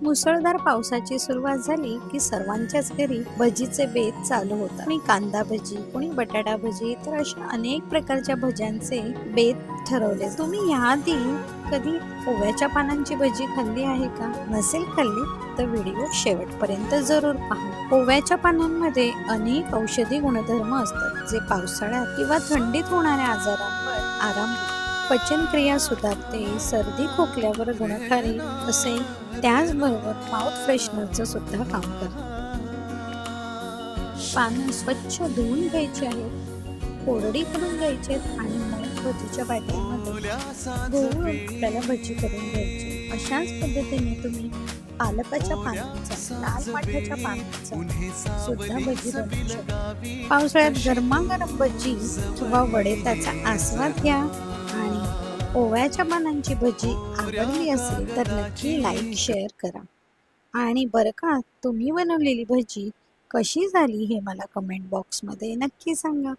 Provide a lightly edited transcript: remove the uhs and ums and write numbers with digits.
मुसळधार पावसाची सुरुवात झाली की सर्वांच्याच घरी भजीचे बेत चालू होतात. कोणी कांदा भजी, कोणी बटाटा भजी, तर अशा अनेक प्रकारच्या भज्यांचे बेत ठरवले. तुम्ही याआधी कधी ओव्याच्या पानांची भजी खाल्ली आहे का? नसेल खाल्ली तर व्हिडिओ शेवटपर्यंत जरूर पहा. ओव्याच्या पानांमध्ये अनेक औषधी गुणधर्म असतात जे पावसाळ्यात किंवा थंडीत होणाऱ्या आजारांवर आराम देतात. पचनक्रिया सुधारते, सर्दी खोकल्यावर गुणकारी असे, त्याचबरोबर माउथ फ्रेशनरचं सुद्धा काम करते. पानं स्वच्छ धुवून घ्यायची आहेत, कोरडी करून घ्यायची आहेत आणि मग भजीच्या बॅटरमध्ये गोल आपल्याला भजी करून घ्यायची. अशाच पद्धतीने तुम्ही पालकाच्या पानांचा, लाल माठाच्या पानांचा सुद्धा भजी बनवू शकता. पावसाळ्यात गरमागरम भजी किंवा वडे त्याचा आस्वाद घ्या. आणि ओव्याच्या पानांची भजी आवडली असेल तर नक्की लाईक शेअर करा. आणि बरं का, तुम्ही बनवलेली भजी कशी झाली हे मला कमेंट बॉक्समध्ये नक्की सांगा.